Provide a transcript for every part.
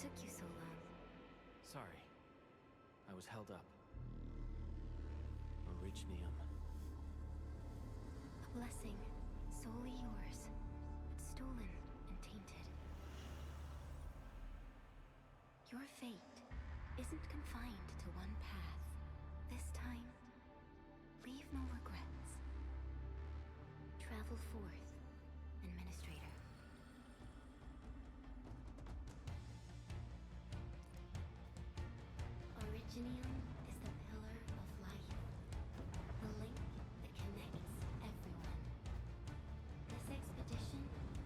took you so long? Sorry. I was held up. Originium. A blessing, solely yours, but stolen and tainted. Your fate isn't confined to one path. This time, leave no regrets. Travel forth, Endministrator. Originium is the pillar of life, the link that connects everyone. This expedition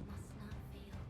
must not fail.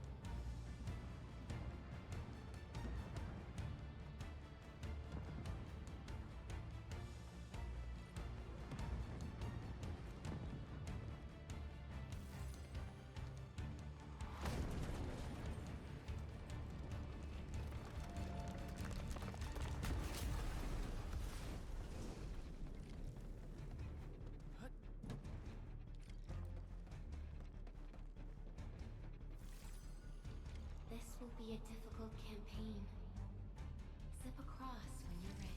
This will be a difficult campaign. Zip across when you're ready.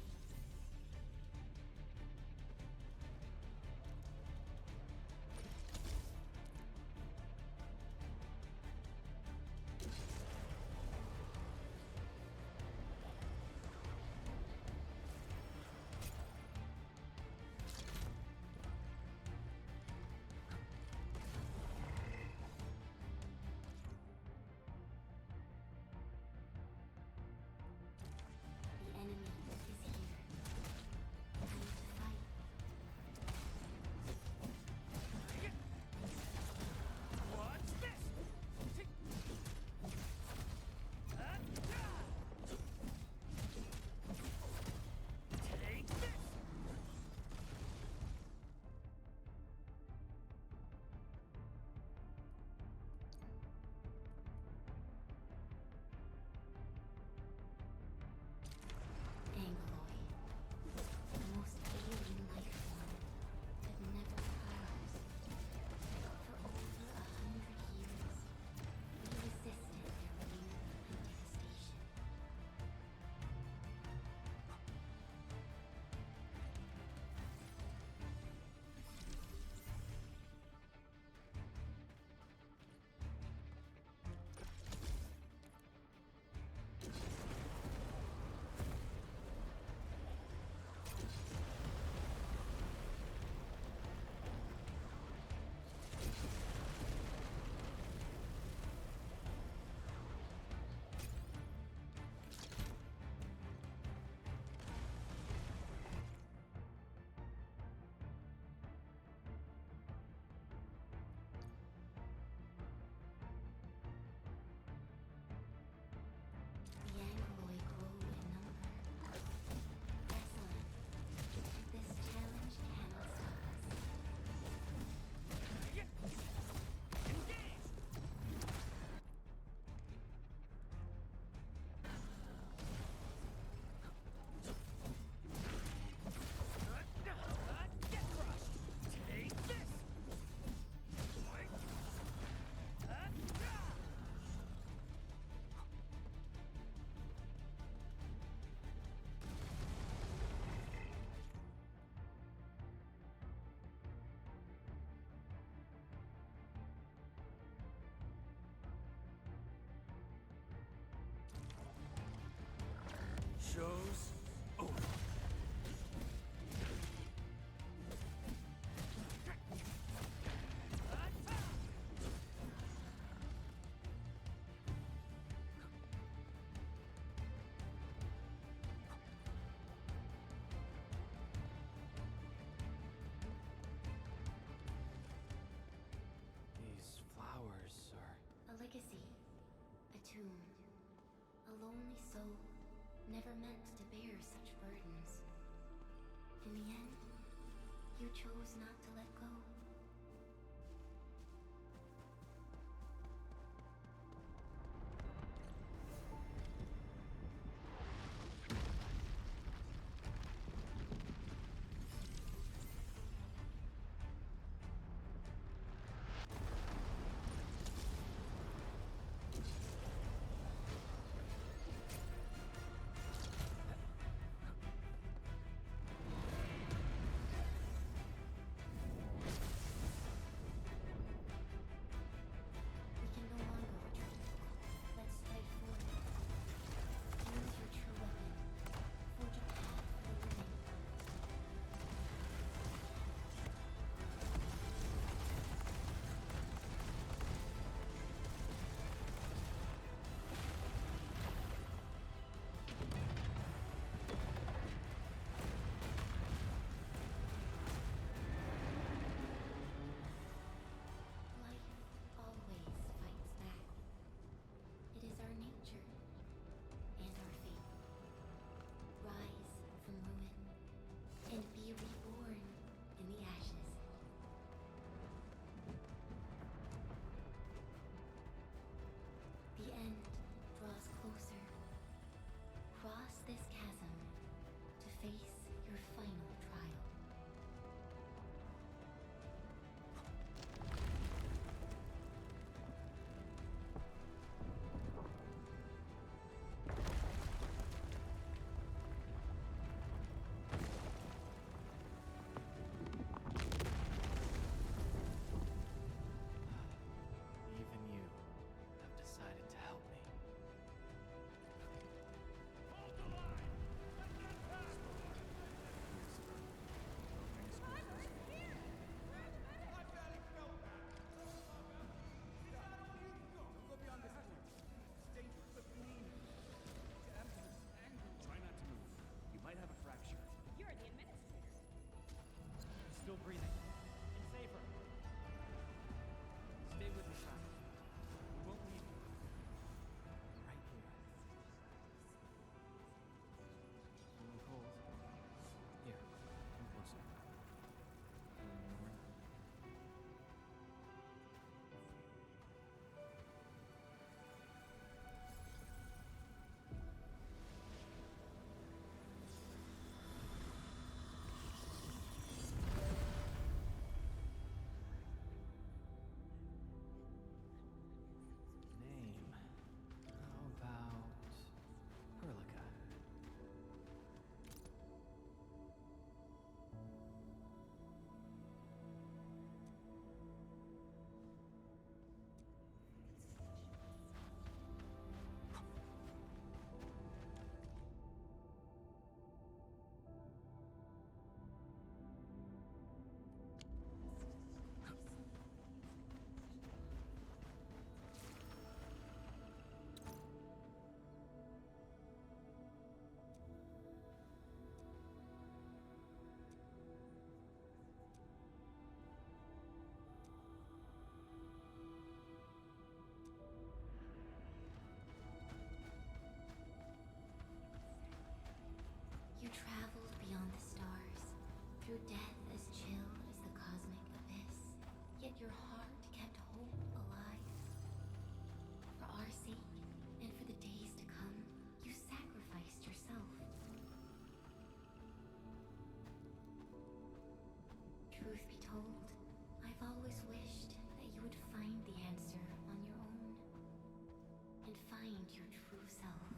The enemy is here. Time to fight. What's this? Take this! Angloid. The most alien life form that never tires. For over 100 years, we resisted their rule and devastation. The Angloid grow in number. Excellent. This challenge cannot stop us. Engage! Get crushed! Take this! Show's over. These flowers are... A legacy. A tomb. A lonely soul, never meant to bear such burdens. In the end, you chose not to let go. Truth be told, I've always wished that you would find the answer on your own. And find your true self.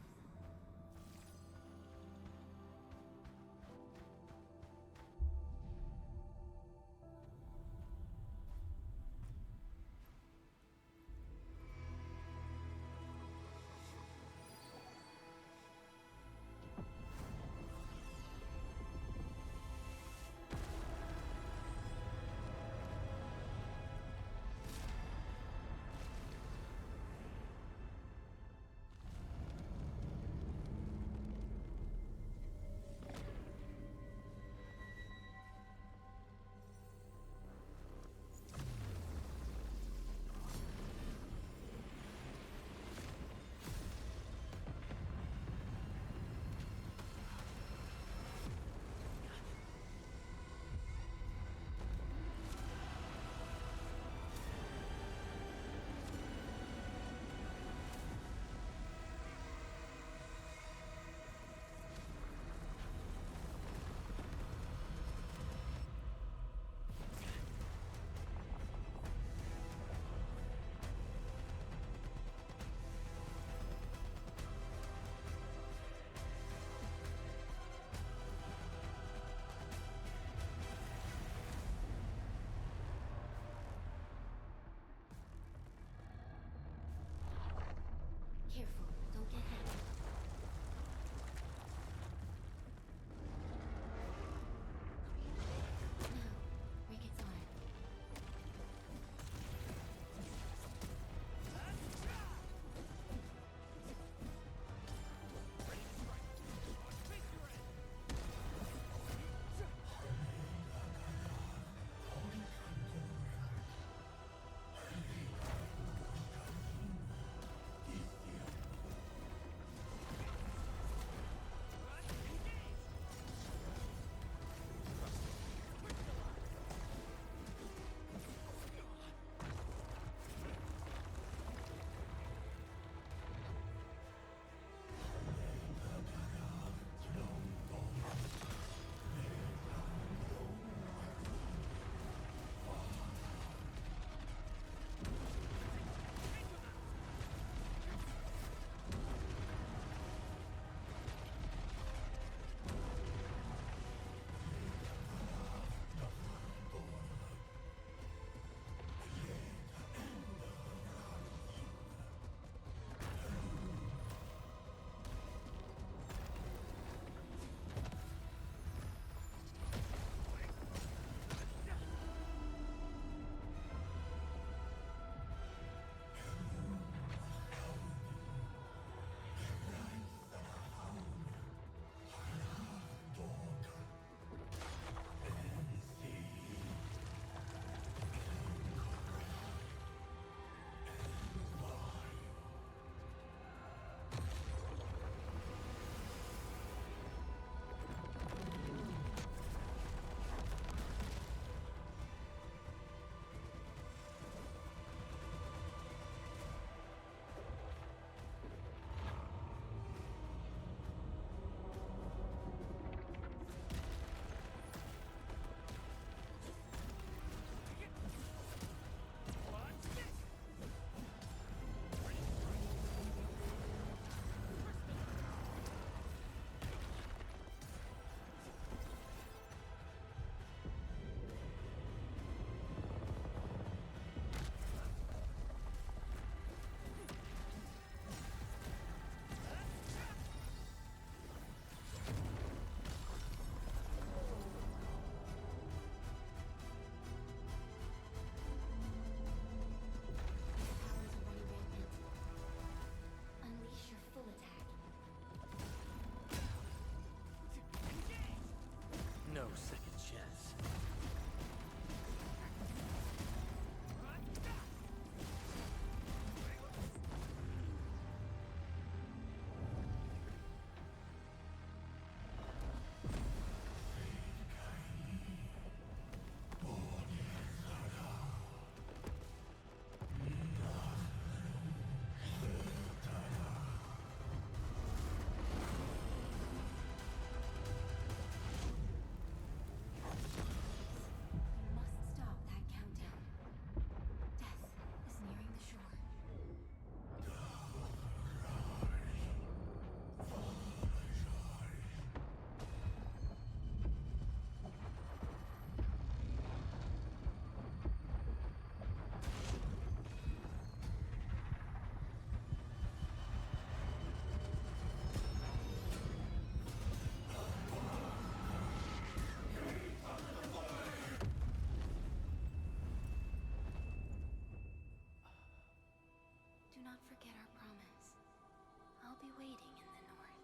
waiting in the north.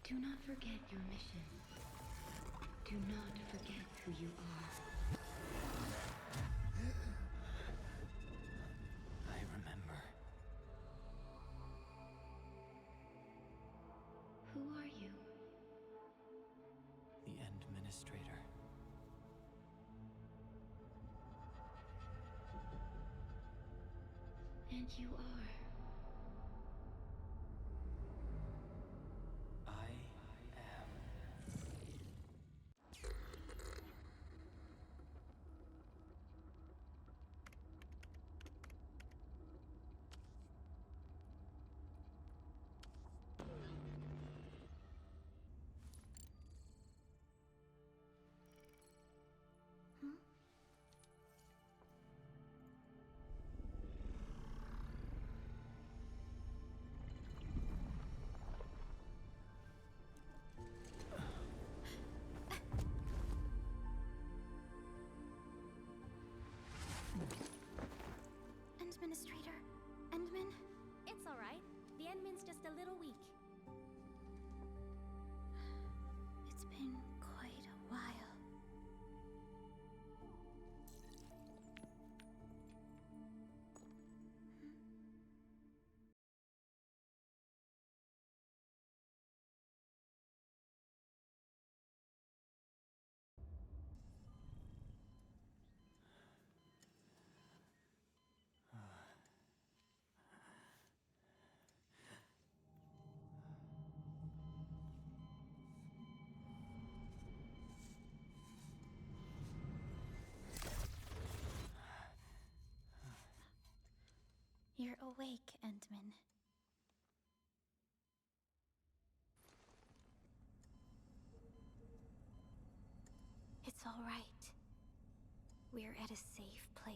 Do not forget your mission. Do not forget who you are. I remember. Who are you? The Endministrator. And you are. I am. Endministrator? Endmin? It's alright. The Endmin's just a little weak. It's been quite a while. You're awake, Endmin. It's all right. We're at a safe place.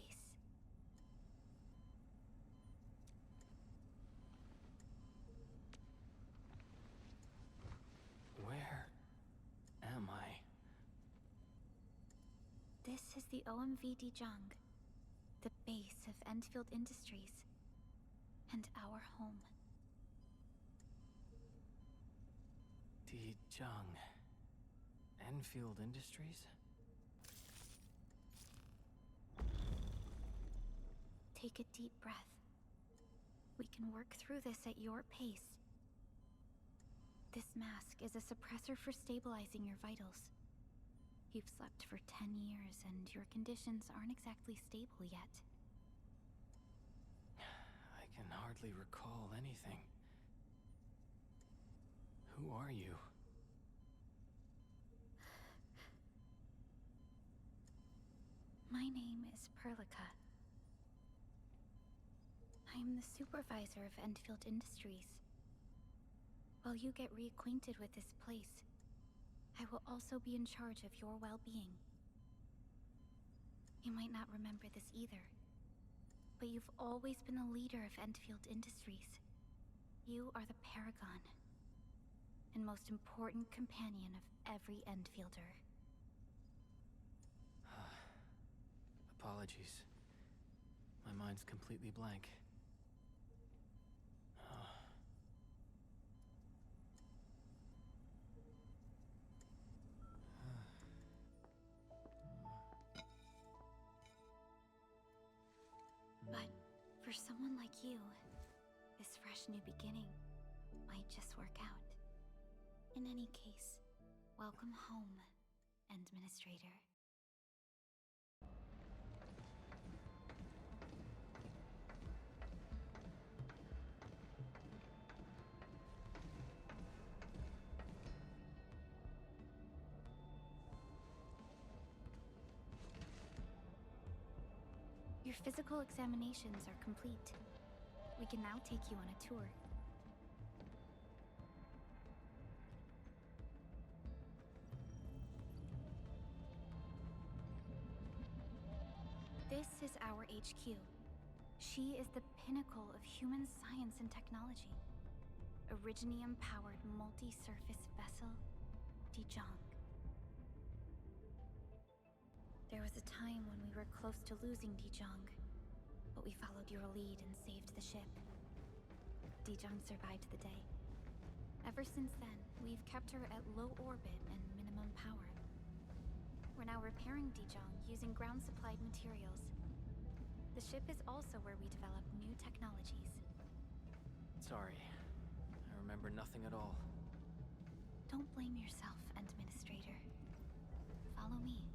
Where am I? This is the OMV Jiang, the base of Endfield Industries, and our home. Jiang. Enfield Industries? Take a deep breath. We can work through this at your pace. This mask is a suppressor for stabilizing your vitals. You've slept for 10 years, and your conditions aren't exactly stable yet. I can hardly recall anything. Who are you? My name is Perlica. I'm the supervisor of Endfield Industries. While you get reacquainted with this place, I will also be in charge of your well-being. You might not remember this either, but you've always been the leader of Endfield Industries. You are the paragon and most important companion of every Endfielder. Apologies. My mind's completely blank. But for someone like you, this fresh new beginning might just work out. In any case, welcome home, Endministrator. Your physical examinations are complete. We can now take you on a tour. This is our HQ. She is the pinnacle of human science and technology. Originium-powered multi-surface vessel, Dijong. There was a time when we were close to losing Dijong, but we followed your lead and saved the ship. Dijong survived the day. Ever since then, we've kept her at low orbit and minimum power. We're now repairing Dijong using ground-supplied materials. The ship is also where we develop new technologies. Sorry. I remember nothing at all. Don't blame yourself, Endministrator. Follow me.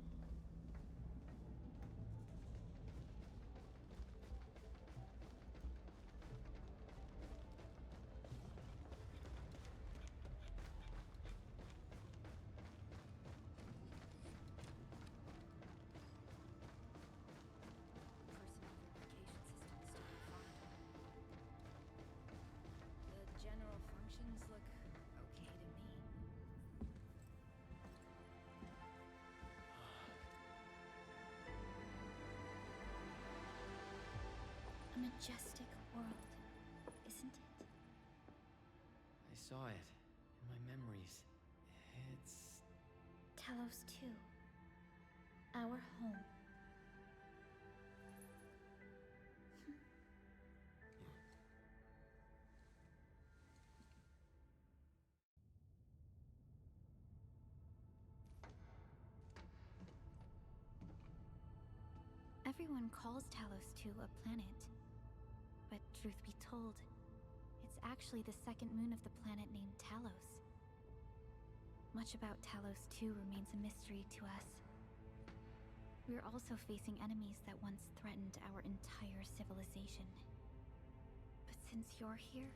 A majestic world, isn't it? I saw it in my memories. It's... Talos 2. Our home. Everyone calls Talos 2 a planet. But truth be told, it's actually the second moon of the planet named Talos. Much about Talos 2 remains a mystery to us. We're also facing enemies that once threatened our entire civilization. But since you're here,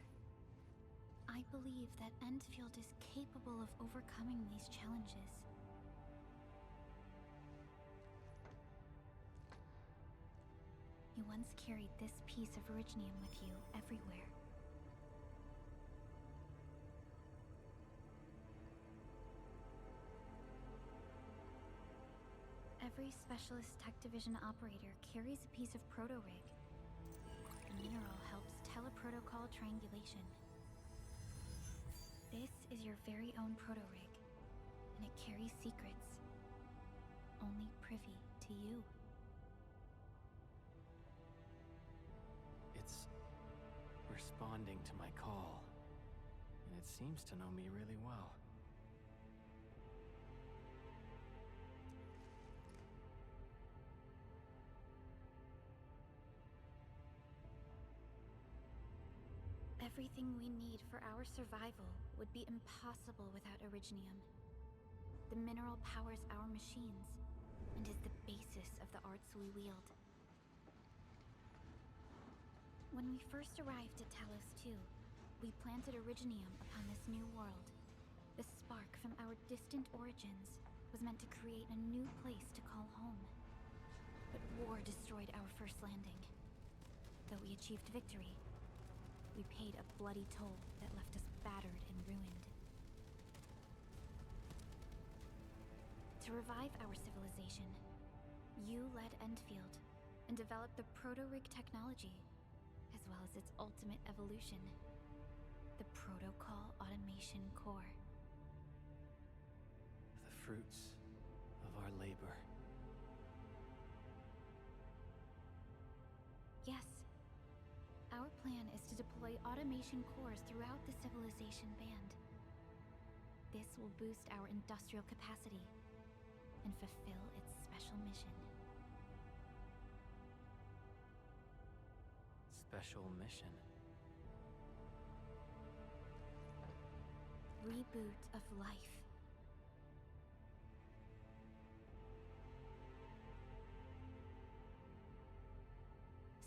I believe that Endfield is capable of overcoming these challenges. You once carried this piece of Originium with you everywhere. Every Specialist Tech Division operator carries a piece of proto-rig. The mineral helps teleprotocol triangulation. This is your very own proto-rig, and it carries secrets only privy to you. It's responding to my call, and it seems to know me really well. Everything we need for our survival would be impossible without Originium. The mineral powers our machines, and is the basis of the arts we wield. When we first arrived at Talos 2, we planted Originium upon this new world. The spark from our distant origins was meant to create a new place to call home. But war destroyed our first landing. Though we achieved victory, we paid a bloody toll that left us battered and ruined. To revive our civilization, you led Endfield and developed the proto-rig technology, as well as its ultimate evolution, the Protocol Automation Core. The fruits of our labor. Yes. Our plan is to deploy automation cores throughout the civilization band. This will boost our industrial capacity and fulfill its special mission. Special mission? Reboot of life.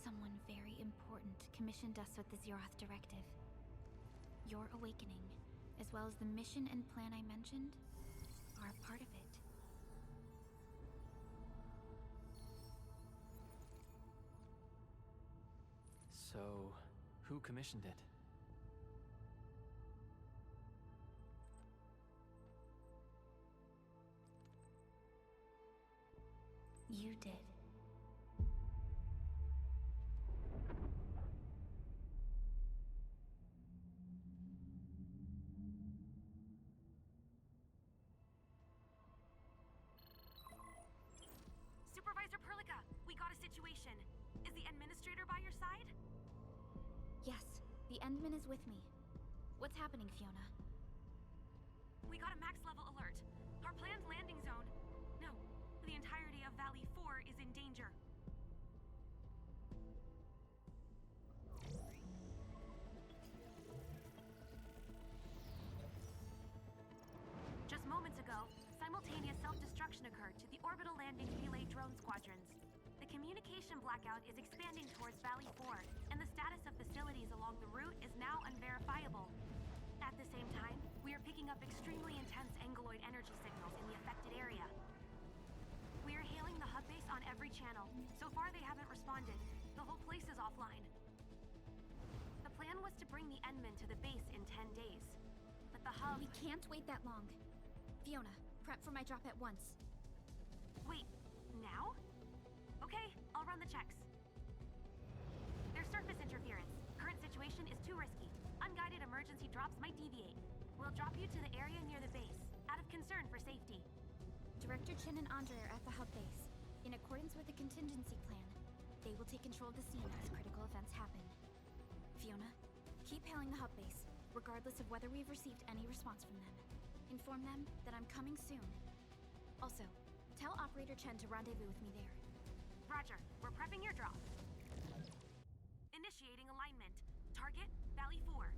Someone very important commissioned us with the Zeroth Directive. Your awakening, as well as the mission and plan I mentioned, are a part of it. So, who commissioned it? You did. Supervisor Perlica, we got a situation. Is the Endministrator by your side? Yes, the Endman is with me. What's happening, Fiona? We got a max-level alert. Our planned landing zone... No, the entirety of Valley 4 is in danger. Just moments ago, simultaneous self-destruction occurred to the orbital landing relay drone squadrons. The communication blackout is expanding towards Valley 4, and the status of facilities along the route is now unverifiable. At the same time, we are picking up extremely intense angeloid energy signals in the affected area. We are hailing the hub base on every channel. So far, they haven't responded. The whole place is offline. The plan was to bring the Endman to the base in 10 days. But the hub... We can't wait that long. Fiona, prep for my drop at once. Wait, now? Okay, I'll run the checks. There's surface interference. Current situation is too risky. Unguided emergency drops might deviate. We'll drop you to the area near the base, out of concern for safety. Director Qin and Andre are at the hub base. In accordance with the contingency plan, they will take control of the scene as critical events happen. Fiona, keep hailing the hub base, regardless of whether we've received any response from them. Inform them that I'm coming soon. Also, tell Operator Chen to rendezvous with me there. Roger, we're prepping your drop. Initiating alignment. Target, Valley 4.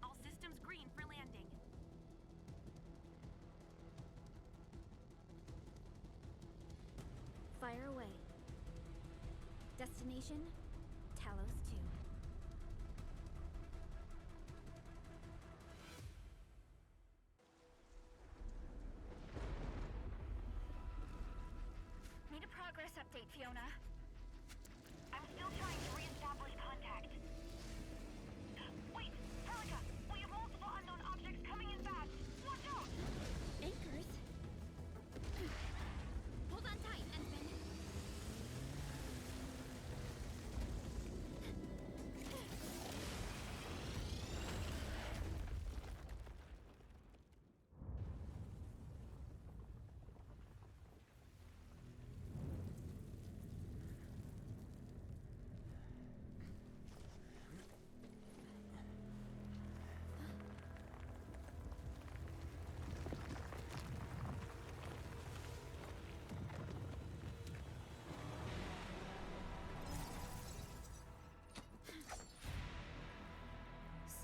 All systems green for landing. Fire away. Destination, Talos 2. Need a progress update, Fiona. I'm still trying to re-establish contact. Wait, Perlica! We have multiple unknown objects coming in fast! Watch out! Anchors? Hold on tight, Endman.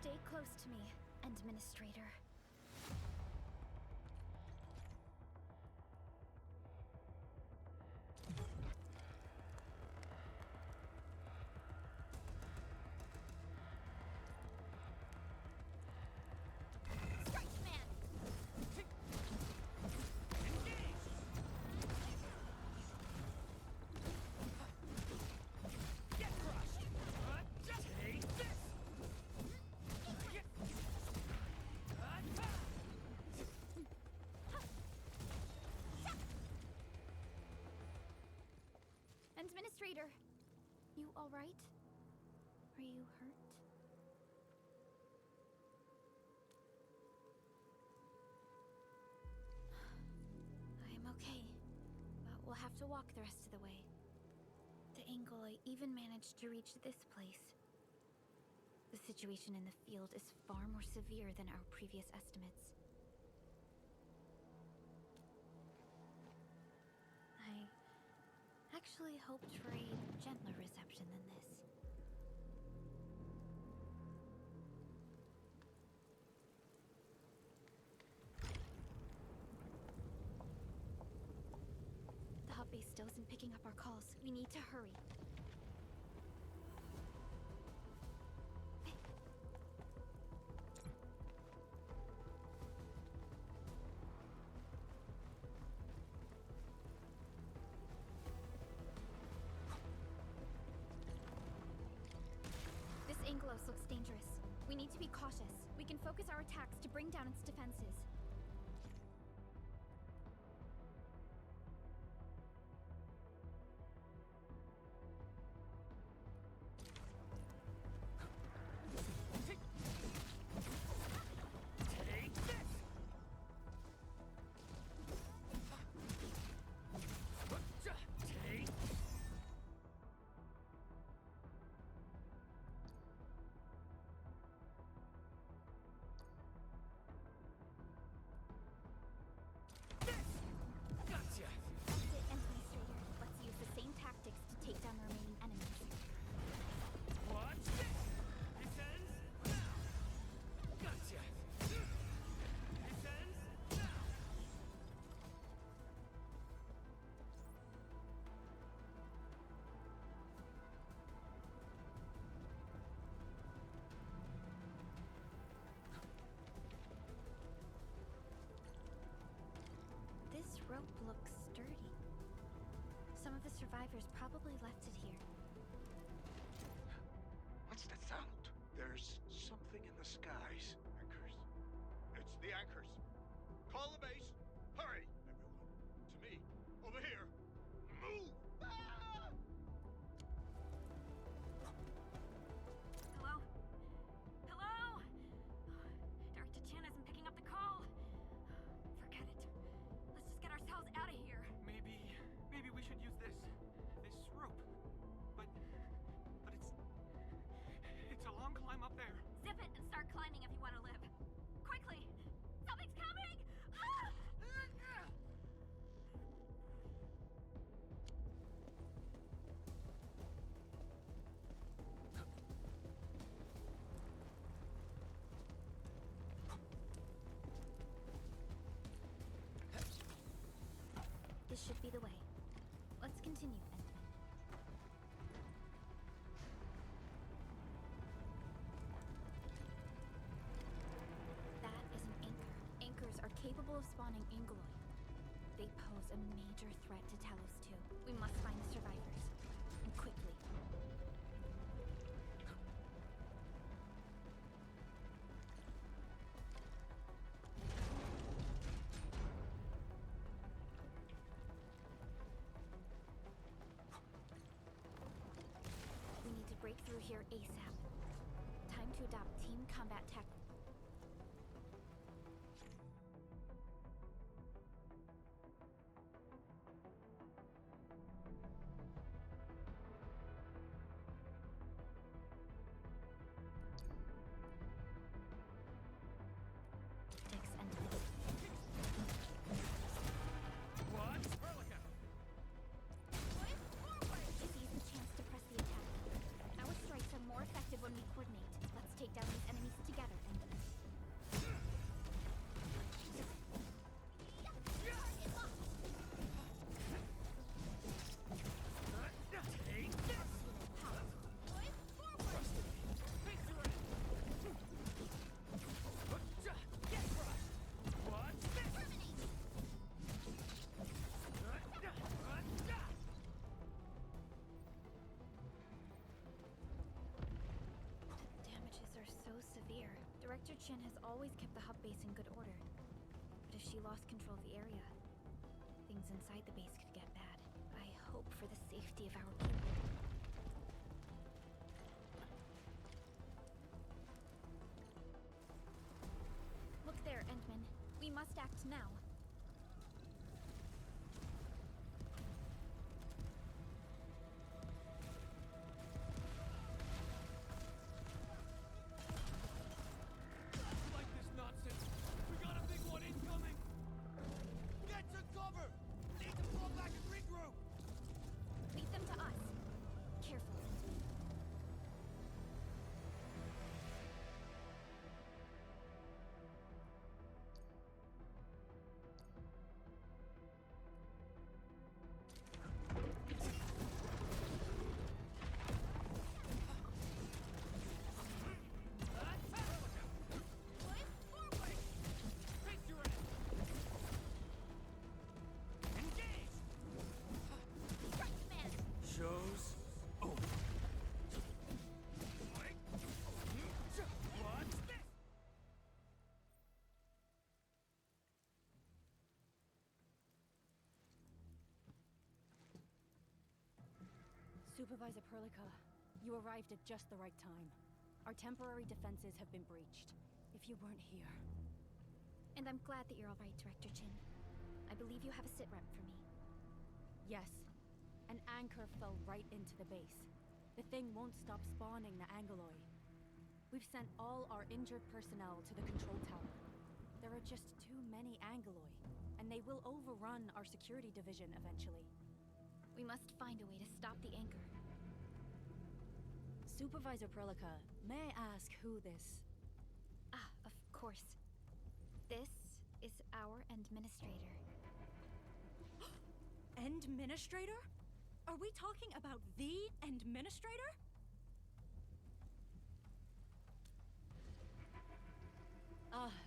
Stay close to me, Endministrator. Strike command! Engage! Get crushed! Just take this! Administrator! You alright? Are you hurt? I am okay, but we'll have to walk the rest of the way. The angle I even managed to reach this place. The situation in the field is far more severe than our previous estimates. I actually hoped for a gentler reception than this. The hub base still isn't picking up our calls. We need to hurry. Angelos looks dangerous. We need to be cautious. We can focus our attacks to bring down its defenses. This rope looks sturdy. Some of the survivors probably left it here. What's that sound? There's something in the skies. Anchors. It's the anchors. Call the base. Hurry, everyone. To me. Over here. Move! Ah! Hello? Hello? Director Qin isn't picking up the call. Forget it. Let's just get ourselves out of here. Maybe we should use this rope. But it's a long climb up there. Zip it and start climbing if you want to live. Quickly! Something's coming! Ah! This should be the way. Let's continue, Endman. That is an anchor. Anchors are capable of spawning Angeloid. They pose a major threat to Talos 2. We must find the survivors. And quickly. We need to break through here ASAP. Time to adopt team combat tech. What? This is the chance to press the attack. Our strikes are more effective when we coordinate. Let's take down these enemies together, Endman. Damages are so severe. Director Qin has always kept the hub base in good order. But if she lost control of the area, things inside the base could get bad. I hope for the safety of our people. Look there, Endman. We must act now. Like this nonsense. We got a big one incoming. Get to cover. Need to fall back and regroup. Lead them to us. Careful. Shows over. What's this? Supervisor Perlica, you arrived at just the right time. Our temporary defenses have been breached. If you weren't here... And I'm glad that you're all right, Director Qin. I believe you have a sit rep for me. Yes. An anchor fell right into the base. The thing won't stop spawning the Angoloi. We've sent all our injured personnel to the control tower. There are just too many Angoloi, and they will overrun our security division eventually. We must find a way to stop the anchor. Supervisor Perlica, may I ask who this... Ah, of course. This is our Endministrator. Endministrator? Are we talking about the Endministrator?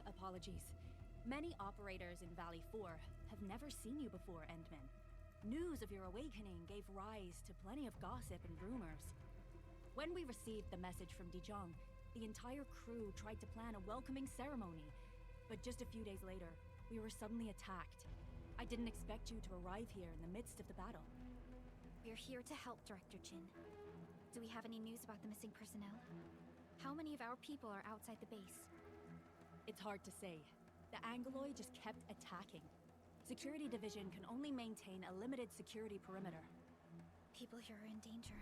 Apologies. Many operators in Valley 4 have never seen you before, Endman. News of your awakening gave rise to plenty of gossip and rumors. When we received the message from Dijon, the entire crew tried to plan a welcoming ceremony. But just a few days later, we were suddenly attacked. I didn't expect you to arrive here in the midst of the battle. We're here to help, Director Qin. Do we have any news about the missing personnel? How many of our people are outside the base? It's hard to say. The Angoloi just kept attacking. Security Division can only maintain a limited security perimeter. People here are in danger.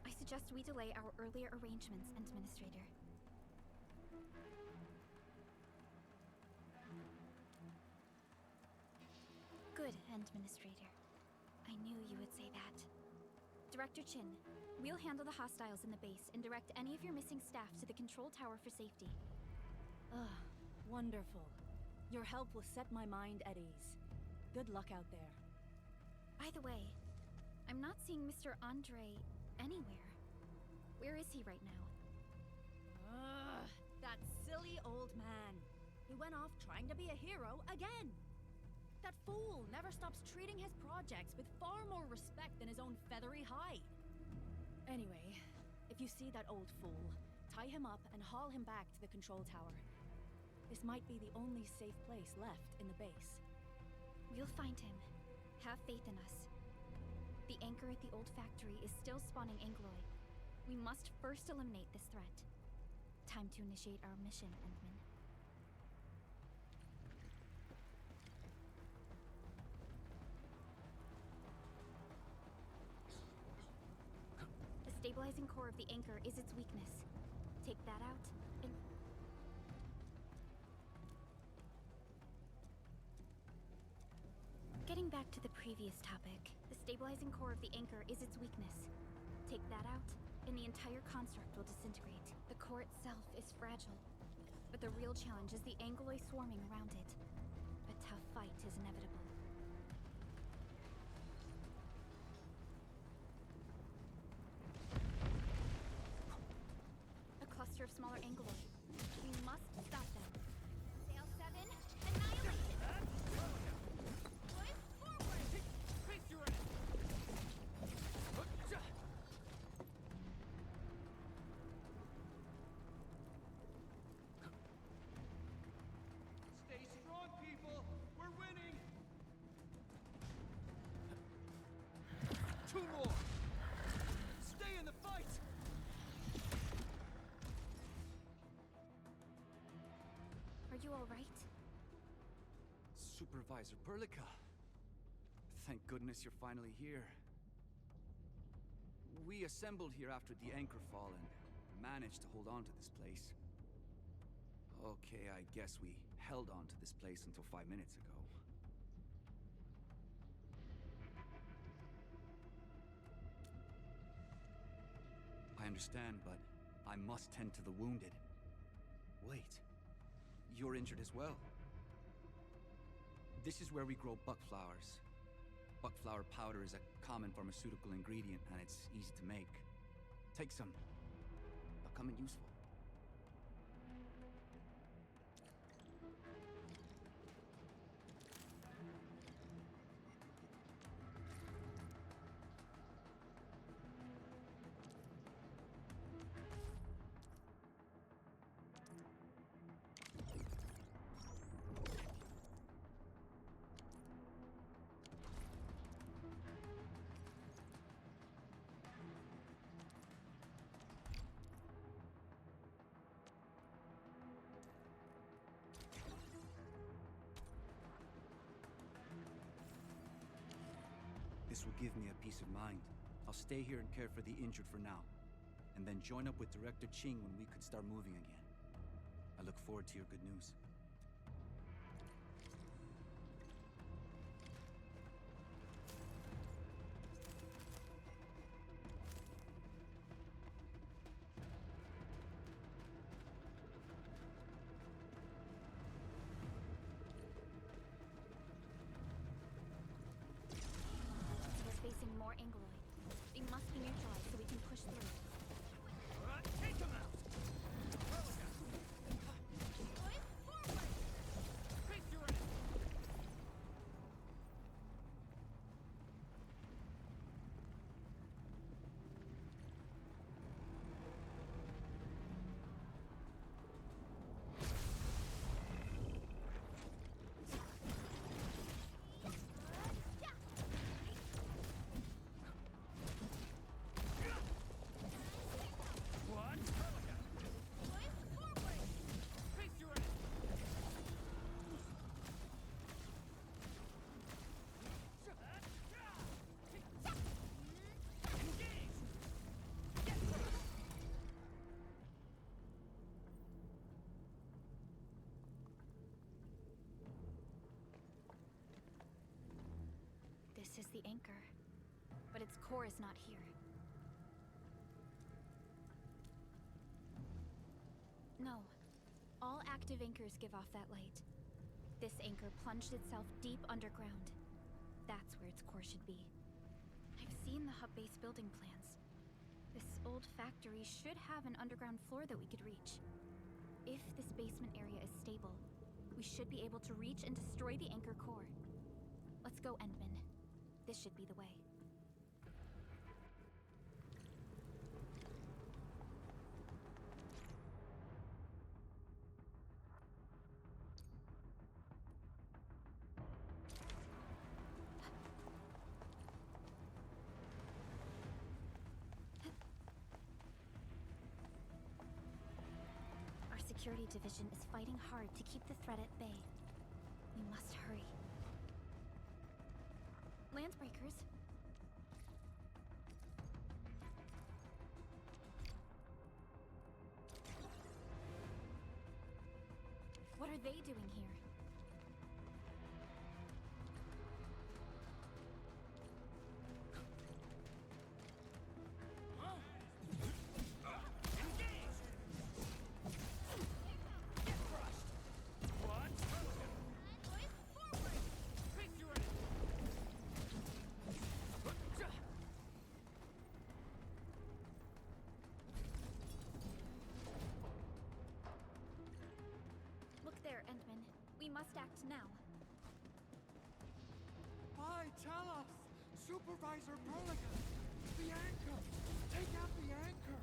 I suggest we delay our earlier arrangements, Endministrator. Good, Endministrator. I knew you would say that. Director Qin, we'll handle the hostiles in the base and direct any of your missing staff to the control tower for safety. Wonderful. Your help will set my mind at ease. Good luck out there. By the way, I'm not seeing Mr. Andre anywhere. Where is he right now? That silly old man. He went off trying to be a hero again. That fool never stops treating his projects with far more respect than his own feathery hide. Anyway, if you see that old fool, tie him up and haul him back to the control tower. This might be the only safe place left in the base. We'll find him. Have faith in us. The anchor at the old factory is still spawning Angoloi. We must first eliminate this threat. Time to initiate our mission, Endman. The stabilizing core of the anchor is its weakness. Take that out, and... Getting back to the previous topic, the stabilizing core of the anchor is its weakness. Take that out, and the entire construct will disintegrate. The core itself is fragile, but the real challenge is the Angoloi swarming around it. A tough fight is inevitable. A cluster of smaller Angoloi. We must stop them. Sail 7, annihilate it! Stay strong, people. We're winning. you all right? Supervisor Perlica. Thank goodness you're finally here. We assembled here after the anchor fall and managed to hold on to this place. Okay, I guess we held on to this place until 5 minutes ago. I understand, but I must tend to the wounded. Wait, you're injured as well. This is where we grow buckflowers. Buckflower powder is a common pharmaceutical ingredient, and it's easy to make. Take some. They'll come in useful. This will give me a peace of mind. I'll stay here and care for the injured for now, and then join up with Director Qin when we could start moving again. I look forward to your good news. Facing more Angloid. They must be neutralized so we can push through. Take them out! Face your end! This is the anchor, but its core is not here. No. All active anchors give off that light. This anchor plunged itself deep underground. That's where its core should be. I've seen the hub base building plans. This old factory should have an underground floor that we could reach. If this basement area is stable, we should be able to reach and destroy the anchor core. Let's go, Endman. This should be the way. Our security division is fighting hard to keep the threat at bay. We must hurry. Landsbreakers. What are they doing here? Endman. We must act now. Why, tell us! Supervisor Perlica! The anchor! Take out the anchor!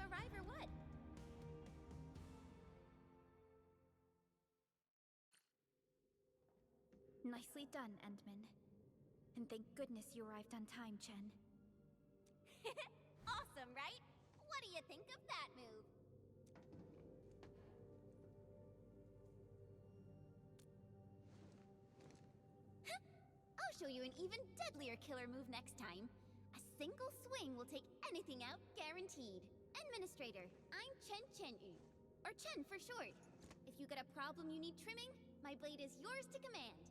arrive or what? Nicely done, Endman. And thank goodness you arrived on time, Chen. Awesome, right? What do you think of that move? I'll show you an even deadlier killer move next time. A single swing will take anything out, guaranteed. Endministrator, I'm Chen, or Chen for short. If you got a problem you need trimming, my blade is yours to command.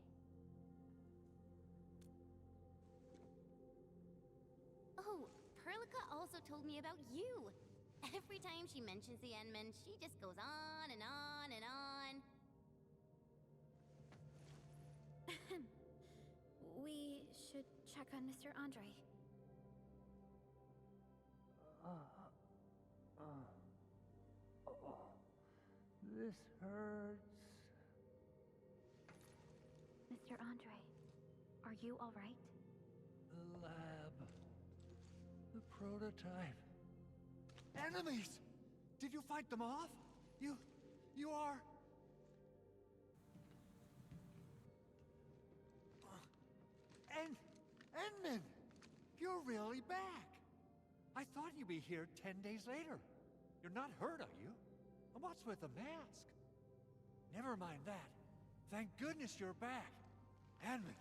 Oh, Perlica also told me about you. Every time she mentions the Endman, she just goes on and on and on. We should check on Mr. Andre. This hurts. Mr. Andre, are you all right? The lab. The prototype. Enemies! Did you fight them off? You are... Endman! You're really back! I thought you'd be here 10 days later. You're not hurt, are you? And what's with the mask? Never mind that. Thank goodness you're back. Endman,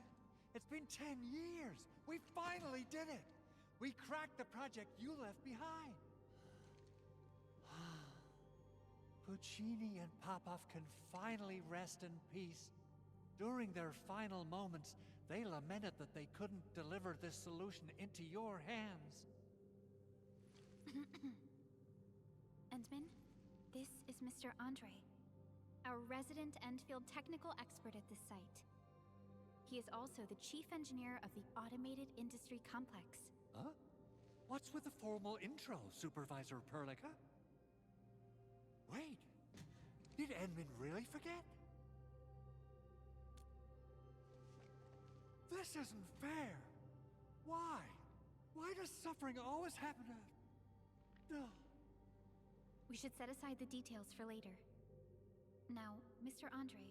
it's been 10 years. We finally did it. We cracked the project you left behind. Puccini and Popov can finally rest in peace. During their final moments, they lamented that they couldn't deliver this solution into your hands. Endman, this is Mr. Andre, our resident Endfield technical expert at this site. He is also the chief engineer of the Automated Industry Complex. Huh? What's with the formal intro, Supervisor Perlica? Wait, did Endman really forget? This isn't fair. Why? Why does suffering always happen to... No. We should set aside the details for later. Now, Mr. Andre,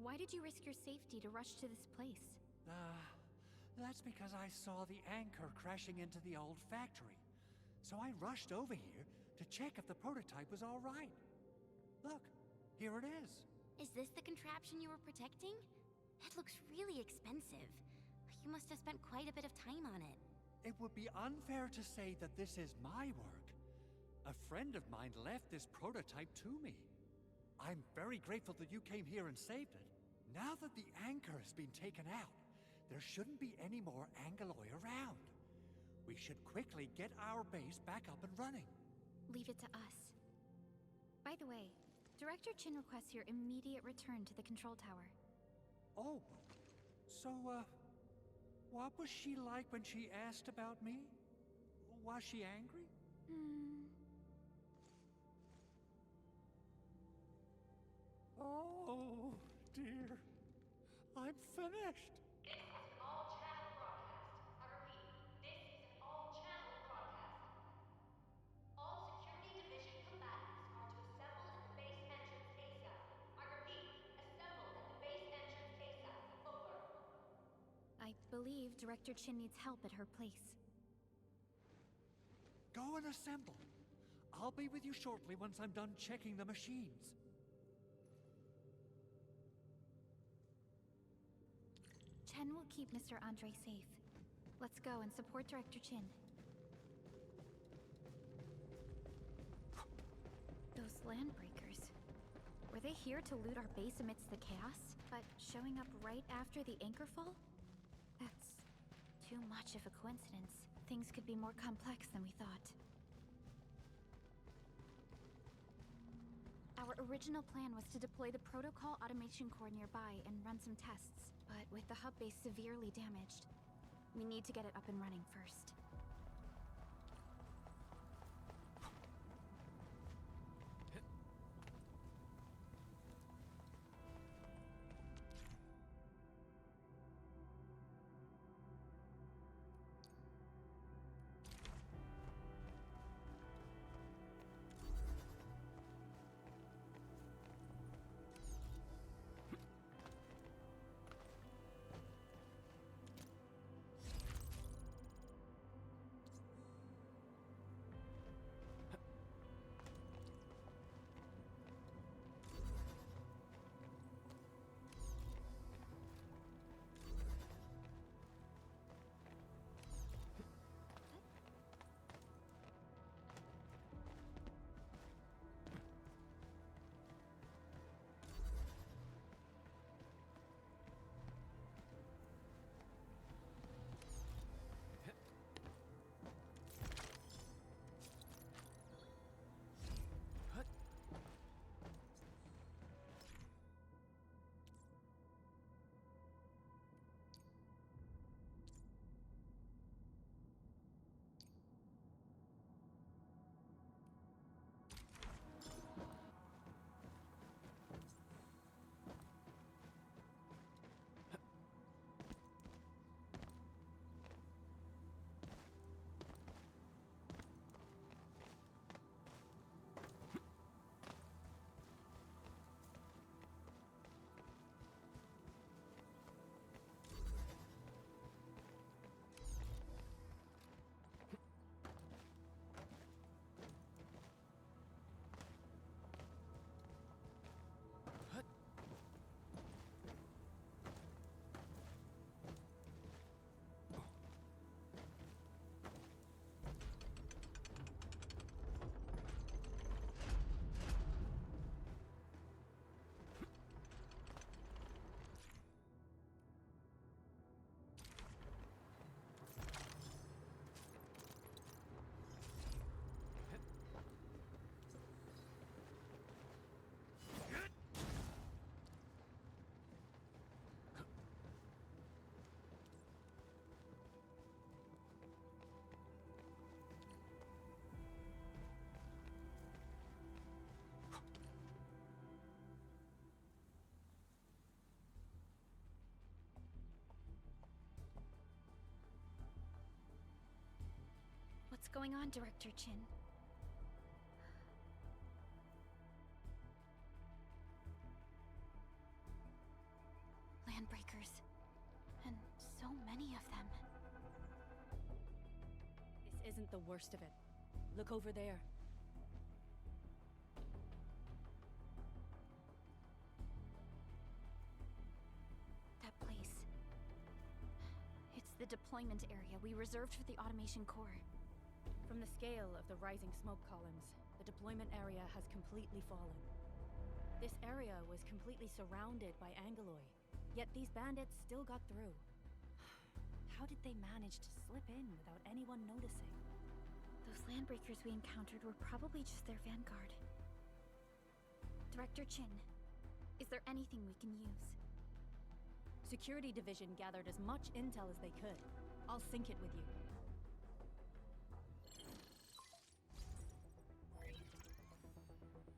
why did you risk your safety to rush to this place? That's because I saw the anchor crashing into the old factory. So I rushed over here to check if the prototype was all right. Look, here it is. Is this the contraption you were protecting? It looks really expensive. You must have spent quite a bit of time on it. It would be unfair to say that this is my work. A friend of mine left this prototype to me. I'm very grateful that you came here and saved it. Now that the anchor has been taken out, there shouldn't be any more Angaloi around. We should quickly get our base back up and running. Leave it to us. By the way, Director Qin requests your immediate return to the control tower. Oh, so, what was she like when she asked about me? Was she angry? Oh, dear. I'm finished. This is an all-channel broadcast. I repeat, this is an all-channel broadcast. All security division combatants are to assemble at the base entrance ASAP. I repeat, assemble at the base entrance ASAP. Over. I believe Director Qin needs help at her place. Go and assemble. I'll be with you shortly once I'm done checking the machines. Chen will keep Mr. Andre safe. Let's go and support Director Qin. Those landbreakers. Were they here to loot our base amidst the chaos? But showing up right after the anchor fall? That's too much of a coincidence. Things could be more complex than we thought. Our original plan was to deploy the protocol automation core nearby and run some tests. But with the hub base severely damaged, we need to get it up and running first. What's going on, Director Qin? Landbreakers. And so many of them. This isn't the worst of it. Look over there. That place. It's the deployment area we reserved for the automation core. From the scale of the rising smoke columns, the deployment area has completely fallen. This area was completely surrounded by Angeloi, yet these bandits still got through. How did they manage to slip in without anyone noticing? Those landbreakers we encountered were probably just their vanguard. Director Qin, is there anything we can use? Security Division gathered as much intel as they could. I'll sync it with you.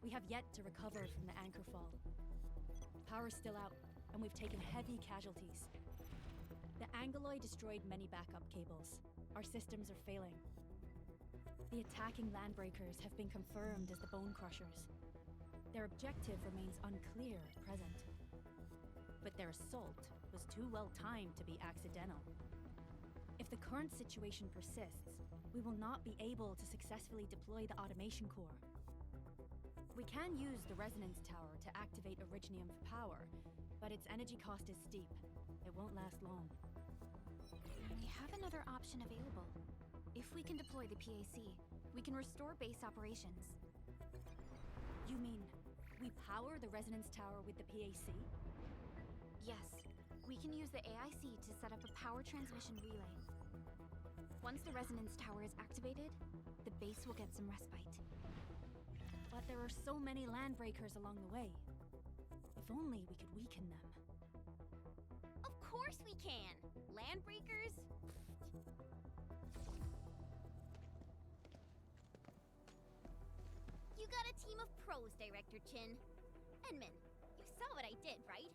We have yet to recover from the anchor fall. Power's still out, and we've taken heavy casualties. The Angeloi destroyed many backup cables. Our systems are failing. The attacking landbreakers have been confirmed as the Bone Crushers. Their objective remains unclear at present. But their assault was too well timed to be accidental. If the current situation persists, we will not be able to successfully deploy the automation core. We can use the resonance tower to activate Originium for power, but its energy cost is steep. It won't last long. We have another option available. If we can deploy the PAC, we can restore base operations. You mean, we power the resonance tower with the PAC? Yes. We can use the AIC to set up a power transmission relay. Once the resonance tower is activated, the base will get some respite. But there are so many landbreakers along the way. If only we could weaken them. Of course we can! Landbreakers? You got a team of pros, Director Qin. Enman, you saw what I did, right?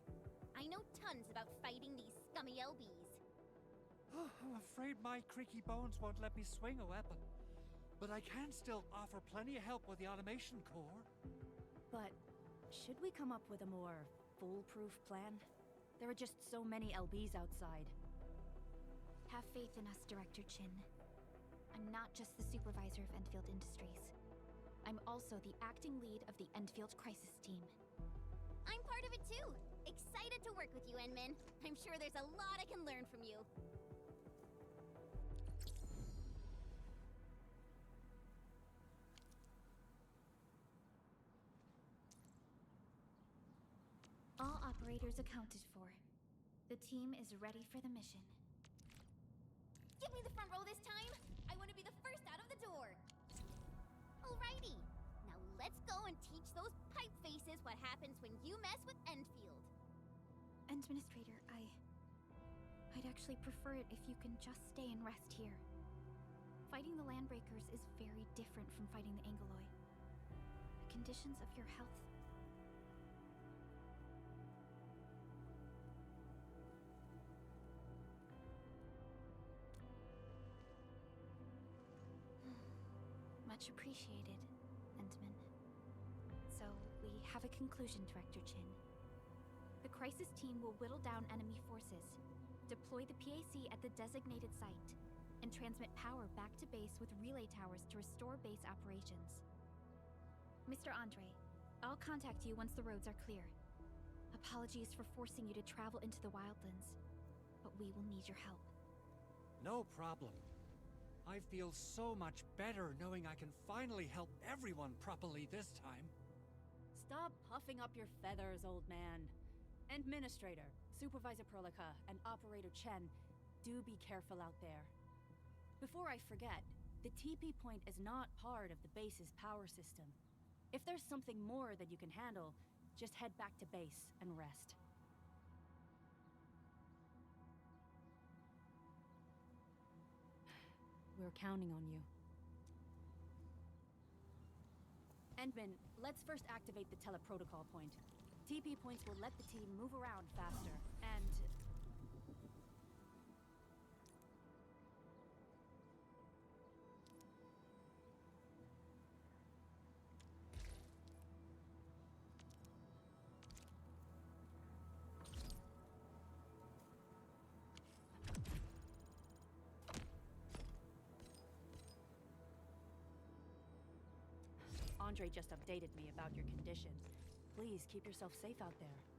I know tons about fighting these scummy LBs. I'm afraid my creaky bones won't let me swing a weapon. But I can still offer plenty of help with the automation core. But should we come up with a more foolproof plan? There are just so many LBs outside. Have faith in us, Director Qin. I'm not just the supervisor of Endfield Industries. I'm also the acting lead of the Endfield Crisis Team. I'm part of it too! Excited to work with you, Enman. I'm sure there's a lot I can learn from you. All operators accounted for. The team is ready for the mission. Give me the front row this time! I want to be the first out of the door! Alrighty! Now let's go and teach those pipe faces what happens when you mess with Endfield. Endministrator, I'd actually prefer it if you can just stay and rest here. Fighting the Landbreakers is very different from fighting the Angeloi. The conditions of your health... Much appreciated, Endman. So, we have a conclusion, Director Qin. The Crisis Team will whittle down enemy forces, deploy the PAC at the designated site, and transmit power back to base with relay towers to restore base operations. Mr. Andre, I'll contact you once the roads are clear. Apologies for forcing you to travel into the wildlands, but we will need your help. No problem. I feel so much better knowing I can finally help everyone properly this time. Stop puffing up your feathers, old man. Endministrator, Supervisor Prolica, and Operator Chen, do be careful out there. Before I forget, the TP point is not part of the base's power system. If there's something more that you can handle, just head back to base and rest. We're counting on you. Endman, let's first activate the teleprotocol point. TP points will let the team move around faster, and... Andre just updated me about your condition. Please keep yourself safe out there.